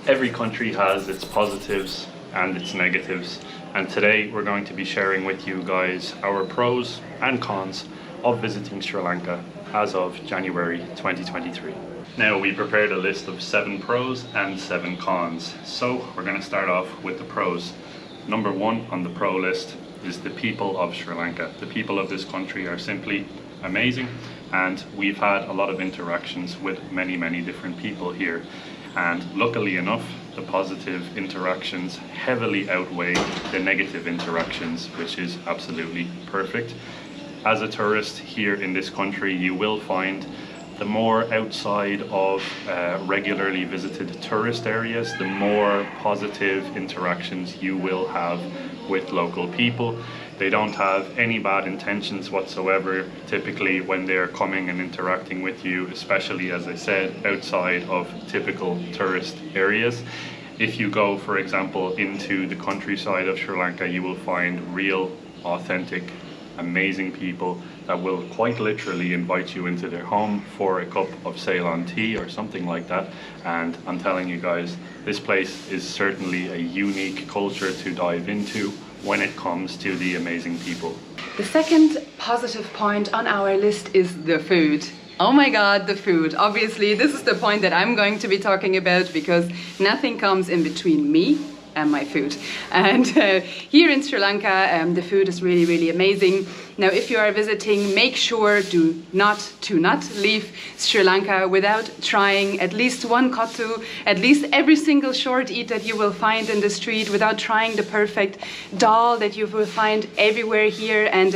Every country has its positives and its negatives, and today we're going to be sharing with you guys our pros and cons of visiting Sri Lanka as of January 2023. Now, we prepared a list of 7 pros and 7 cons. So we're going to start off with the pros. Number 1 on the pro list is the people of Sri Lanka. The people of this country are simply amazing, and we've had a lot of interactions with many different people here. And luckily enough, the positive interactions heavily outweigh the negative interactions, which is absolutely perfect. As a tourist here in this country, you will find the more outside of regularly visited tourist areas, the more positive interactions you will have with local people. They don't have any bad intentions whatsoever, typically when they're coming and interacting with you, especially, as I said, outside of typical tourist areas. If you go, for example, into the countryside of Sri Lanka, you will find real, authentic, amazing people that will quite literally invite you into their home for a cup of Ceylon tea or something like that. And I'm telling you guys, this place is certainly a unique culture to dive into when it comes to the amazing people. The second positive point on our list is the food. Oh my God, the food. Obviously, this is the point that I'm going to be talking about because nothing comes in between me and my food. And here in Sri Lanka, the food is really amazing. Now, if you are visiting, make sure to not leave Sri Lanka without trying at least one kottu, at least every single short eat that you will find in the street, without trying the perfect dal that you will find everywhere here. And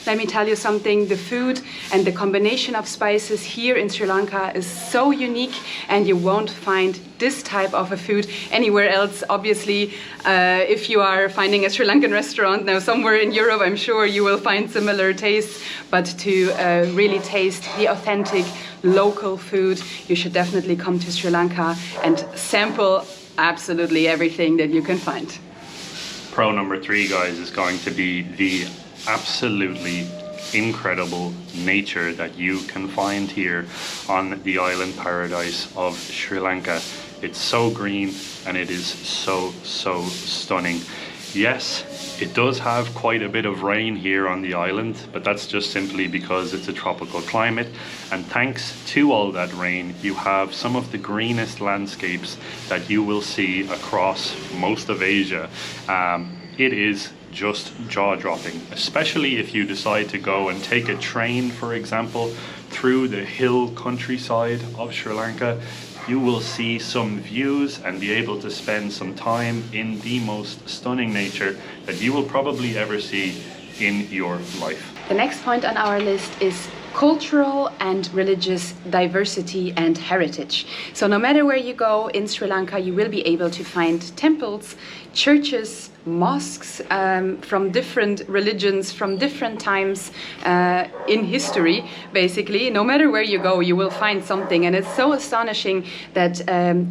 let me tell you something, the food and the combination of spices here in Sri Lanka is so unique, and you won't find this type of a food anywhere else. Obviously, if you are finding a Sri Lankan restaurant now somewhere in Europe, I'm sure you will find similar tastes, but to really taste the authentic local food, you should definitely come to Sri Lanka and sample absolutely everything that you can find. Pro number 3, guys, is going to be the absolutely incredible nature that you can find here on the island paradise of Sri Lanka. It's so green and it is so stunning. Yes, it does have quite a bit of rain here on the island, but that's just simply because it's a tropical climate, and thanks to all that rain, you have some of the greenest landscapes that you will see across most of Asia. It is just jaw-dropping, especially if you decide to go and take a train, for example, through the hill countryside of Sri Lanka. You will see some views and be able to spend some time in the most stunning nature that you will probably ever see in your life. The next point on our list is cultural and religious diversity and heritage. So no matter where you go in Sri Lanka, you will be able to find temples, churches, mosques from different religions, from different times in history, basically. No matter where you go, you will find something. And it's so astonishing that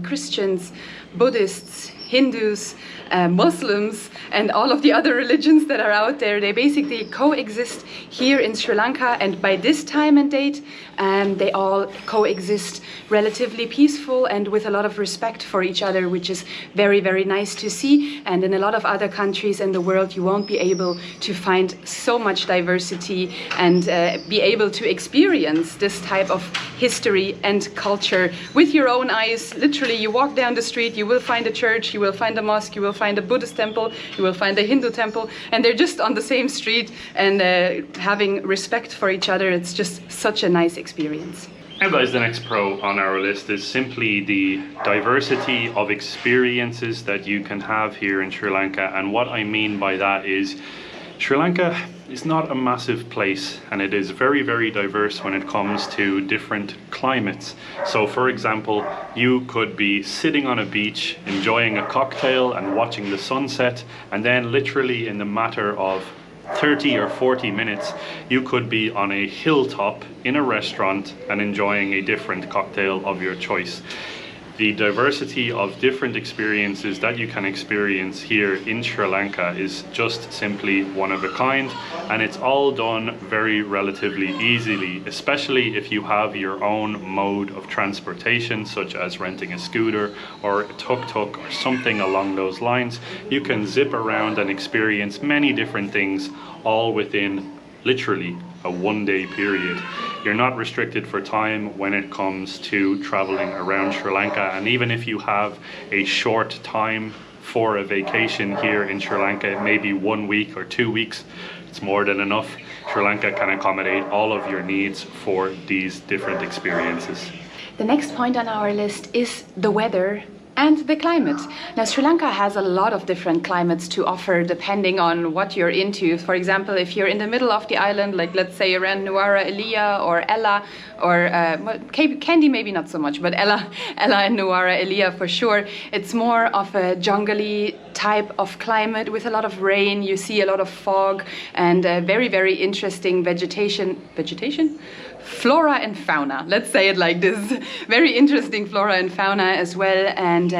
Christians, Buddhists, Hindus, Muslims, and all of the other religions that are out there, they basically coexist here in Sri Lanka, and by this time and date, they all coexist relatively peaceful and with a lot of respect for each other, which is very nice to see. And in a lot of other countries in the world, you won't be able to find so much diversity and be able to experience this type of history and culture with your own eyes. Literally, you walk down the street, you will find a church, you will find a mosque, you will find a Buddhist temple, you will find a Hindu temple, and they're just on the same street and having respect for each other. It's just such a nice experience. Now guys, the next pro on our list is simply the diversity of experiences that you can have here in Sri Lanka. And what I mean by that is Sri Lanka is not a massive place, and it is very diverse when it comes to different climates. So for example, you could be sitting on a beach enjoying a cocktail and watching the sunset, and then literally in the matter of 30 or 40 minutes you could be on a hilltop in a restaurant and enjoying a different cocktail of your choice. The diversity of different experiences that you can experience here in Sri Lanka is just simply one of a kind, and it's all done very relatively easily, especially if you have your own mode of transportation, such as renting a scooter or a tuk-tuk or something along those lines. You can zip around and experience many different things all within literally a one-day period. You're not restricted for time when it comes to traveling around Sri Lanka, and even if you have a short time for a vacation here in Sri Lanka, it may be 1 week or 2 weeks, it's more than enough. Sri Lanka can accommodate all of your needs for these different experiences. The next point on our list is the weather and the climate. Now, Sri Lanka has a lot of different climates to offer depending on what you're into. For example, if you're in the middle of the island, like let's say around Nuwara Eliya or Ella, or Kandy maybe not so much, but Ella and Nuwara Eliya for sure, it's more of a jungly type of climate with a lot of rain. You see a lot of fog and very, very interesting vegetation? Flora and fauna, let's say it like this. Very interesting flora and fauna as well, and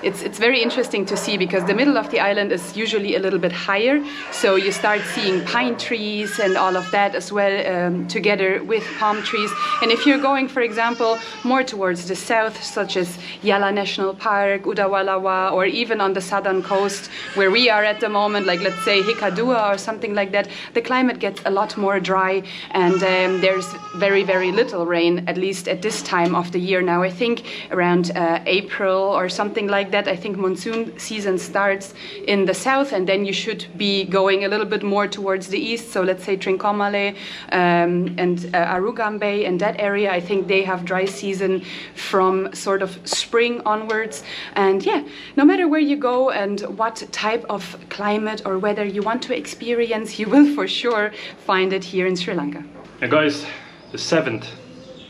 it's very interesting to see because the middle of the island is usually a little bit higher, so you start seeing pine trees and all of that as well, together with palm trees. And if you're going, for example, more towards the south, such as Yala National Park, Udawalawa, or even on the southern coast where we are at the moment, like let's say Hikkaduwa or something like that, the climate gets a lot more dry, and there's very, very little rain, at least at this time of the year now. I think around April or something like that. I think monsoon season starts in the south, and then you should be going a little bit more towards the east. So let's say Trincomalee and Arugambe and that area, I think they have dry season from sort of spring onwards. And yeah, no matter where you go and what type of climate or weather you want to experience, you will for sure find it here in Sri Lanka. Now guys, the seventh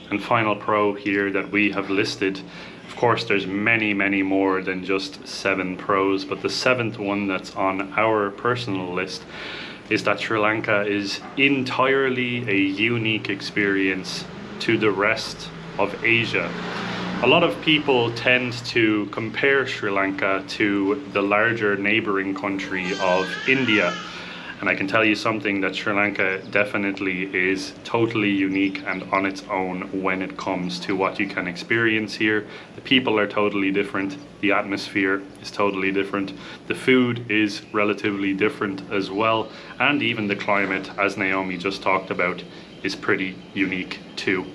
and final pro here that we have listed, of course there's many more than just 7 pros, but the seventh one that's on our personal list is that Sri Lanka is entirely a unique experience to the rest of Asia. A lot of people tend to compare Sri Lanka to the larger neighboring country of India. And I can tell you something, that Sri Lanka definitely is totally unique and on its own when it comes to what you can experience here. The people are totally different. The atmosphere is totally different. The food is relatively different as well. And even the climate, as Naomi just talked about, is pretty unique too.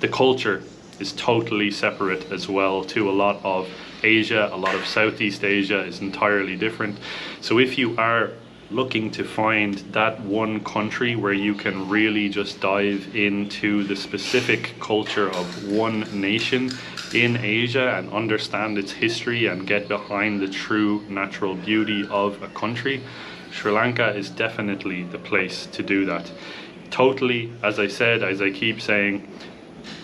The culture is totally separate as well to a lot of Asia. A lot of Southeast Asia is entirely different. So if you are looking to find that one country where you can really just dive into the specific culture of one nation in Asia and understand its history and get behind the true natural beauty of a country, Sri Lanka is definitely the place to do that. Totally, as I said, as I keep saying,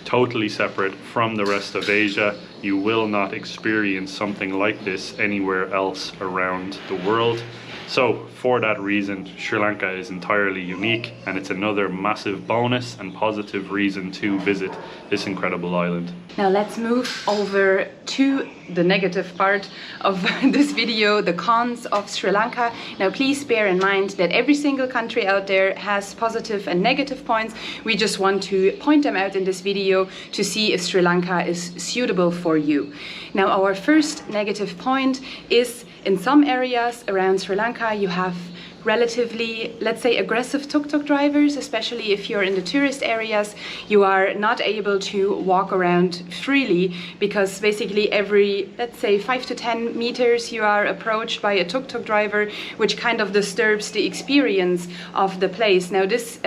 totally separate from the rest of Asia. You will not experience something like this anywhere else around the world. So for that reason, Sri Lanka is entirely unique, and it's another massive bonus and positive reason to visit this incredible island. Now let's move over to the negative part of this video, the cons of Sri Lanka. Now please bear in mind that every single country out there has positive and negative points. We just want to point them out in this video to see if Sri Lanka is suitable for you. Now our first negative point is, in some areas around Sri Lanka you have relatively, let's say, aggressive tuk-tuk drivers, especially if you're in the tourist areas. You are not able to walk around freely because basically every, let's say, 5 to 10 meters you are approached by a tuk-tuk driver, which kind of disturbs the experience of the place. Now this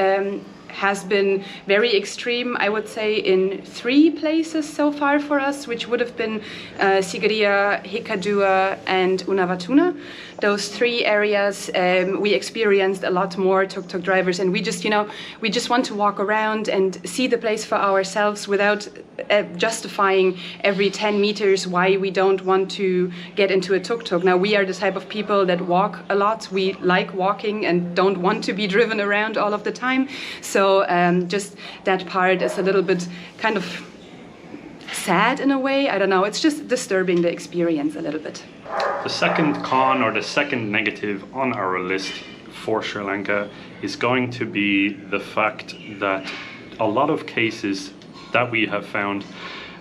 has been very extreme, I would say, in 3 places so far for us, which would have been Sigiriya, Hikkaduwa and Unawatuna. Those 3 areas we experienced a lot more tuk-tuk drivers, and we just want to walk around and see the place for ourselves without justifying every 10 meters why we don't want to get into a tuk-tuk. Now we are the type of people that walk a lot. We like walking and don't want to be driven around all of the time. So just that part is a little bit kind of sad in a way. I don't know, it's just disturbing the experience a little bit. The second con, or the second negative on our list for Sri Lanka, is going to be the fact that a lot of cases that we have found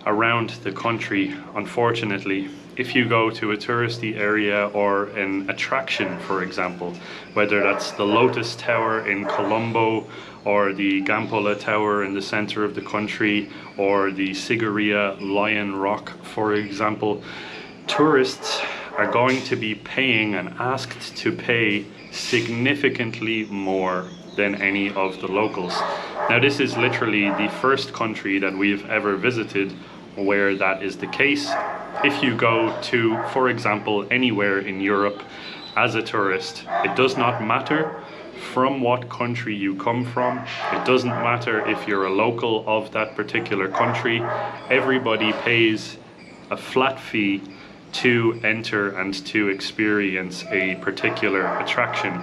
around the country, unfortunately, if you go to a touristy area or an attraction, for example, whether that's the Lotus Tower in Colombo or the Gampola Tower in the center of the country or the Sigiriya Lion Rock, for example, tourists are going to be paying and asked to pay significantly more than any of the locals. Now, this is literally the first country that we've ever visited where that is the case. If you go to, for example, anywhere in Europe as a tourist, it does not matter from what country you come from. It doesn't matter if you're a local of that particular country. Everybody pays a flat fee to enter and to experience a particular attraction.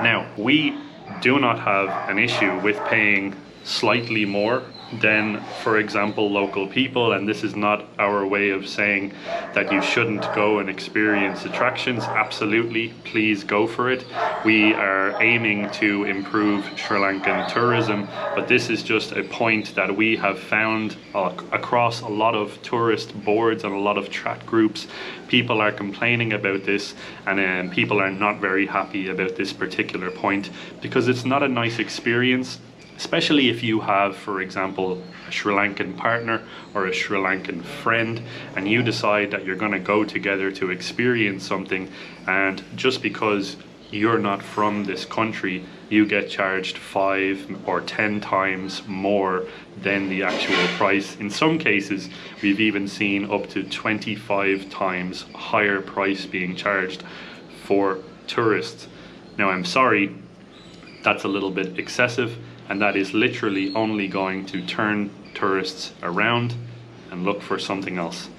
Now, we do not have an issue with paying slightly more than, for example, local people, and this is not our way of saying that you shouldn't go and experience attractions. Absolutely, please go for it. We are aiming to improve Sri Lankan tourism, but this is just a point that we have found across a lot of tourist boards and a lot of chat groups. People are complaining about this, and people are not very happy about this particular point because it's not a nice experience. Especially if you have, for example, a Sri Lankan partner or a Sri Lankan friend, and you decide that you're going to go together to experience something, and just because you're not from this country, you get charged 5 or 10 times more than the actual price. In some cases, we've even seen up to 25 times higher price being charged for tourists. Now, I'm sorry, that's a little bit excessive. And that is literally only going to turn tourists around and look for something else,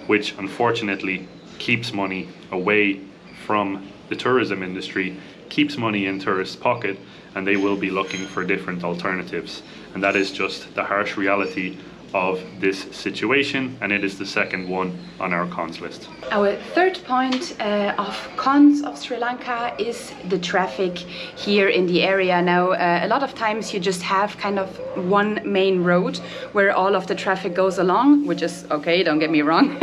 which unfortunately keeps money away from the tourism industry, keeps money in tourists' pocket, and they will be looking for different alternatives. And that is just the harsh reality of this situation, and it is the second one on our cons list. Our third point of cons of Sri Lanka is the traffic here in the area. Now, a lot of times you just have kind of one main road where all of the traffic goes along, which is okay, don't get me wrong.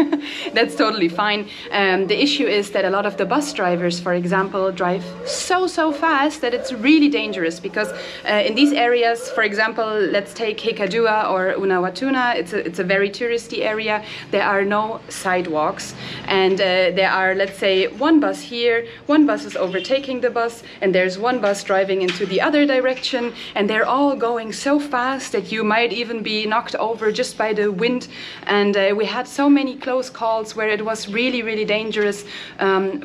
That's totally fine. The issue is that a lot of the bus drivers, for example, drive so fast that it's really dangerous because in these areas, for example, let's take Hekadua or Unawatuna, it's a very touristy area. There are no sidewalks, and there are, let's say, one bus here, one bus is overtaking the bus, and there's one bus driving into the other direction, and they're all going so fast that you might even be knocked over just by the wind. And we had so many close calls where it was really dangerous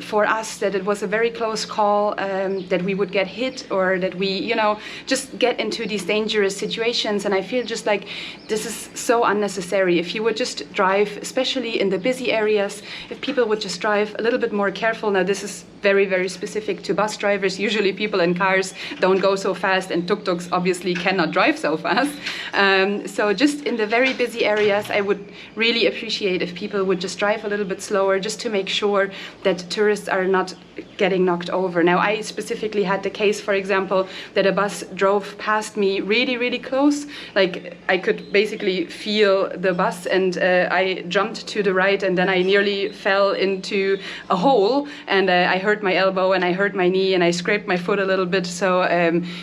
for us, that it was a very close call that we would get hit, or that we, you know, just get into these dangerous situations. And I feel just like this is so unnecessary. If you would just drive, especially in the busy areas, if people would just drive a little bit more careful. Now, this is very specific to bus drivers. Usually people in cars don't go so fast, and tuk-tuks obviously cannot drive so fast. So just in the very busy areas, I would really appreciate if people would just drive a little bit slower, just to make sure that tourists are not getting knocked over. Now, I specifically had the case, for example, that a bus drove past me really close. Like, I could basically feel the bus, and I jumped to the right, and then I nearly fell into a hole, and I hurt my elbow and I hurt my knee and I scraped my foot a little bit. So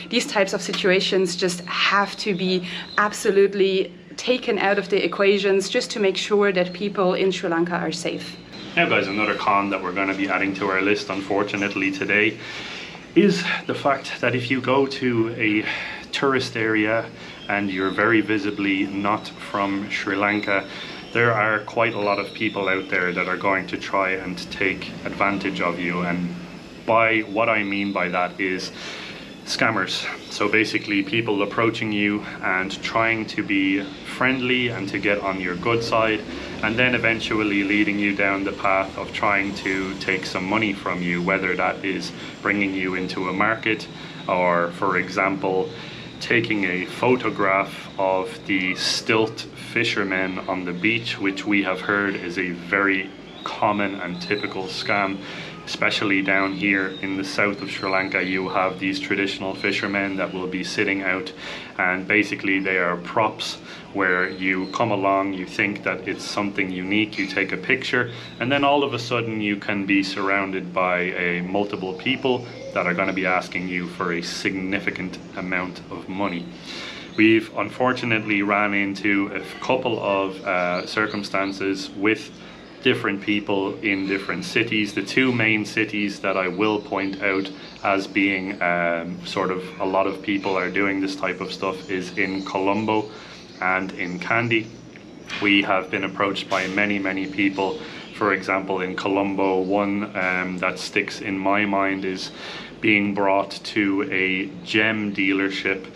these types of situations just have to be absolutely taken out of the equations, just to make sure that people in Sri Lanka are safe. Now, guys, another con that we're going to be adding to our list, unfortunately, today is the fact that if you go to a tourist area and you're very visibly not from Sri Lanka, there are quite a lot of people out there that are going to try and take advantage of you. And by what I mean by that is scammers. So basically people approaching you and trying to be friendly and to get on your good side, and then eventually leading you down the path of trying to take some money from you, whether that is bringing you into a market, or, for example, taking a photograph of the stilt fishermen on the beach, which we have heard is a very common and typical scam. Especially down here in the south of Sri Lanka, you have these traditional fishermen that will be sitting out, and basically they are props where you come along, you think that it's something unique, you take a picture, and then all of a sudden you can be surrounded by multiple people that are going to be asking you for a significant amount of money. We've unfortunately ran into a couple of circumstances with different people in different cities. The two main cities that I will point out as being sort of a lot of people are doing this type of stuff is in Colombo and in Kandy. We have been approached by many people. For example, in Colombo, one that sticks in my mind is being brought to a gem dealership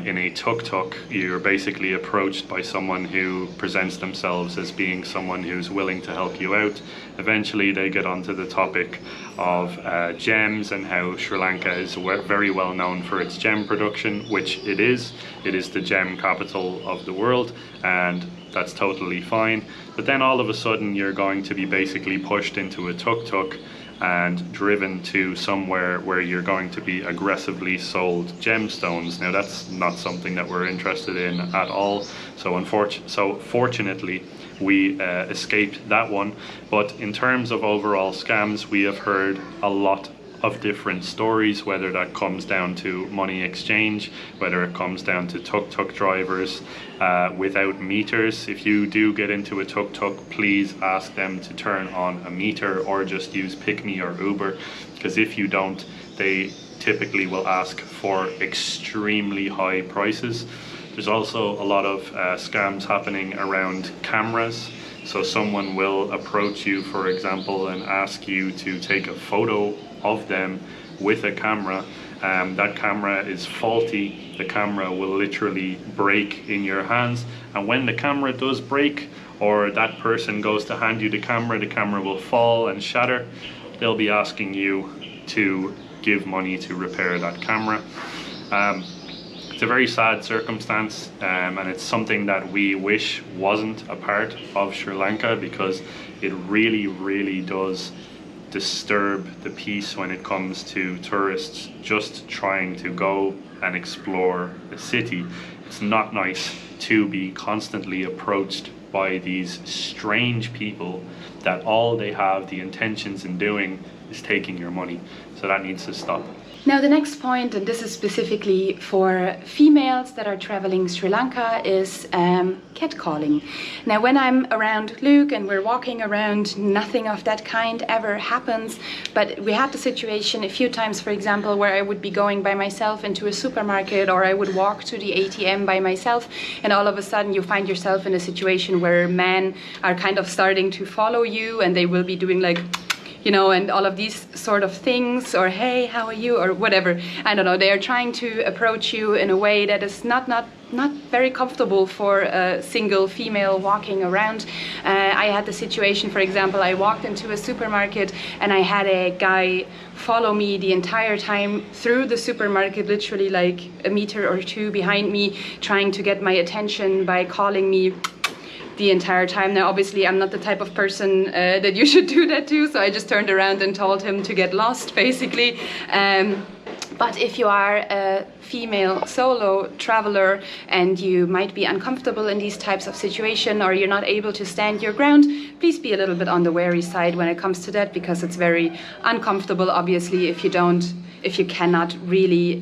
in a tuk-tuk. You're basically approached by someone who presents themselves as being someone who's willing to help you out. Eventually they get onto the topic of gems and how Sri Lanka is very well known for its gem production, which it is. It is the gem capital of the world, and that's totally fine. But then all of a sudden you're going to be basically pushed into a tuk-tuk and driven to somewhere where you're going to be aggressively sold gemstones. Now that's not something that we're interested in at all. So fortunately we escaped that one. But in terms of overall scams, we have heard a lot of different stories, whether that comes down to money exchange, whether it comes down to tuk-tuk drivers without meters. If you do get into a tuk-tuk, please ask them to turn on a meter or just use Pick-me or Uber, because if you don't, they typically will ask for extremely high prices. There's also a lot of scams happening around cameras. So someone will approach you, for example, and ask you to take a photo of them with a camera. That camera is faulty. The camera will literally break in your hands, and when the camera does break, or that person goes to hand you the camera will fall and shatter. They'll be asking you to give money to repair that camera. It's a very sad circumstance, and it's something that we wish wasn't a part of Sri Lanka, because it really does disturb the peace when it comes to tourists just trying to go and explore a city. It's not nice to be constantly approached by these strange people that all they have the intentions in doing is taking your money. So that needs to stop. Now the next point, and this is specifically for females that are traveling Sri Lanka, is catcalling. Now when I'm around Luke and we're walking around, nothing of that kind ever happens, but we had the situation a few times, for example, where I would be going by myself into a supermarket, or I would walk to the ATM by myself, and all of a sudden you find yourself in a situation where men are kind of starting to follow you, and they will be doing like, you know, and all of these sort of things, or hey, how are you, or whatever. I don't know, they are trying to approach you in a way that is not very comfortable for a single female walking around. I had the situation, for example, I walked into a supermarket and I had a guy follow me the entire time through the supermarket, literally like a meter or two behind me, trying to get my attention by calling me the entire time. Now obviously I'm not the type of person that you should do that to, so I just turned around and told him to get lost, basically. But if you are a female solo traveler and you might be uncomfortable in these types of situations, or you're not able to stand your ground, please be a little bit on the wary side when it comes to that, because it's very uncomfortable, obviously, if you cannot really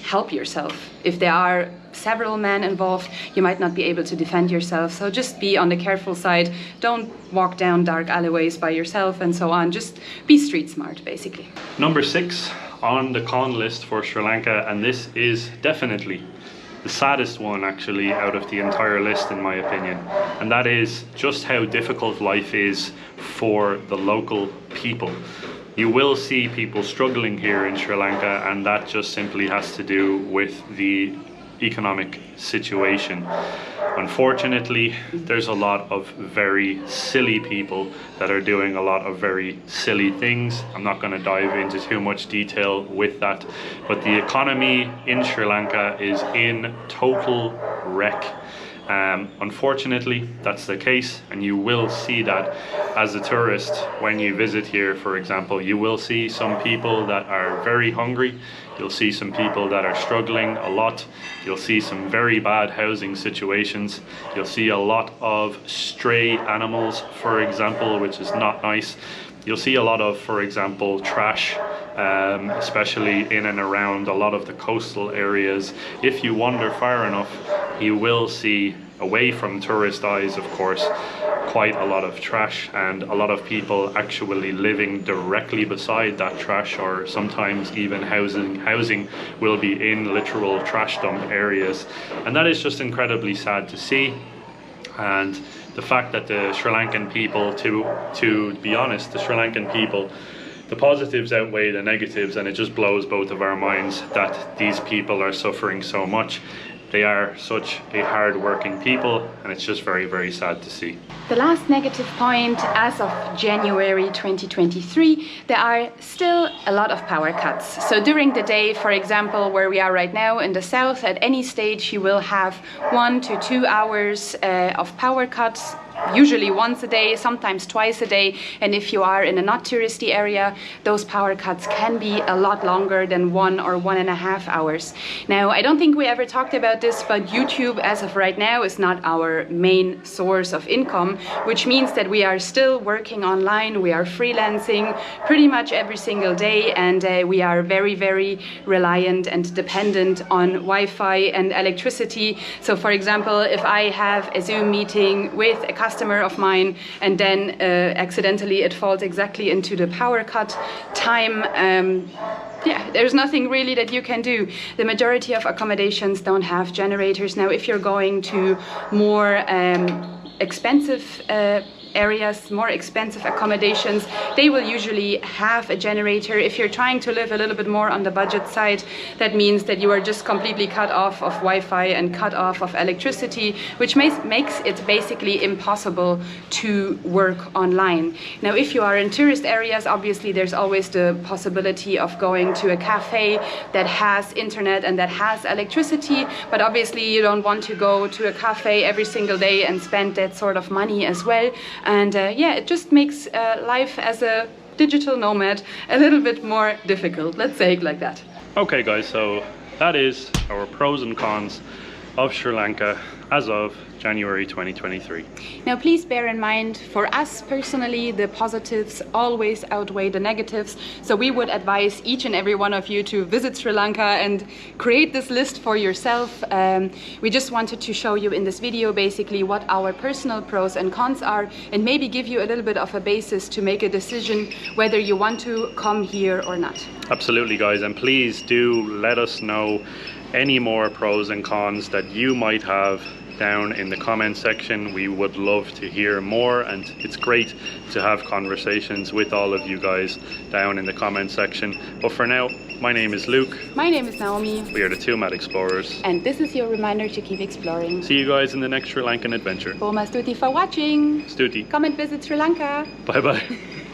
help yourself. If there are several men involved, you might not be able to defend yourself. So just be on the careful side. Don't walk down dark alleyways by yourself and so on. Just be street smart, basically. Number 6 on the con list for Sri Lanka, and this is definitely the saddest one actually out of the entire list in my opinion, and that is just how difficult life is for the local people. You will see people struggling here in Sri Lanka, and that just simply has to do with the economic situation. Unfortunately, there's a lot of very silly people that are doing a lot of very silly things. I'm not going to dive into too much detail with that, but the economy in Sri Lanka is in total wreck. Unfortunately, that's the case, and you will see that as a tourist when you visit here. For example, you will see some people that are very hungry. You'll see some people that are struggling a lot. You'll see some very bad housing situations. You'll see a lot of stray animals, for example, which is not nice. You'll see a lot of, for example, trash, especially in and around a lot of the coastal areas. If you wander far enough, you will see, away from tourist eyes, of course, quite a lot of trash, and a lot of people actually living directly beside that trash, or sometimes even housing will be in literal trash dump areas. And that is just incredibly sad to see. And the fact that the Sri Lankan people, to be honest, the Sri Lankan people, the positives outweigh the negatives, and it just blows both of our minds that these people are suffering so much. They are such a hard-working people, and it's just very, very sad to see. The last negative point, as of January 2023, there are still a lot of power cuts. So during the day, for example, where we are right now in the south, at any stage you will have 1 to 2 hours of power cuts, usually once a day, sometimes twice a day. And if you are in a not touristy area, those power cuts can be a lot longer than 1 or 1.5 hours. Now, I don't think we ever talked about this, but YouTube as of right now is not our main source of income, which means that we are still working online. We are freelancing pretty much every single day, and we are very, very reliant and dependent on Wi-Fi and electricity. So for example, if I have a Zoom meeting with a customer of mine and then accidentally it falls exactly into the power cut time, yeah, there's nothing really that you can do. The majority of accommodations don't have generators. Now, if you're going to more expensive areas, more expensive accommodations, they will usually have a generator. If you're trying to live a little bit more on the budget side, that means that you are just completely cut off of Wi-Fi and cut off of electricity, which makes it basically impossible to work online. Now, if you are in tourist areas, obviously there's always the possibility of going to a cafe that has internet and that has electricity, but obviously you don't want to go to a cafe every single day and spend that sort of money as well. And yeah, it just makes life as a digital nomad a little bit more difficult. Let's say it like that. Okay guys, so that is our pros and cons of Sri Lanka as of January 2023. Now, please bear in mind, for us personally, the positives always outweigh the negatives. So we would advise each and every one of you to visit Sri Lanka and create this list for yourself. We just wanted to show you in this video basically what our personal pros and cons are, and maybe give you a little bit of a basis to make a decision whether you want to come here or not. Absolutely guys, and please do let us know any more pros and cons that you might have down in the comment section. We would love to hear more, and it's great to have conversations with all of you guys down in the comment section. But for now, my name is Luke. My name is Naomi. We are the Two Mad Explorers. And this is your reminder to keep exploring. See you guys in the next Sri Lankan adventure. Boma Stuti for watching. Stuti. Come and visit Sri Lanka. Bye bye.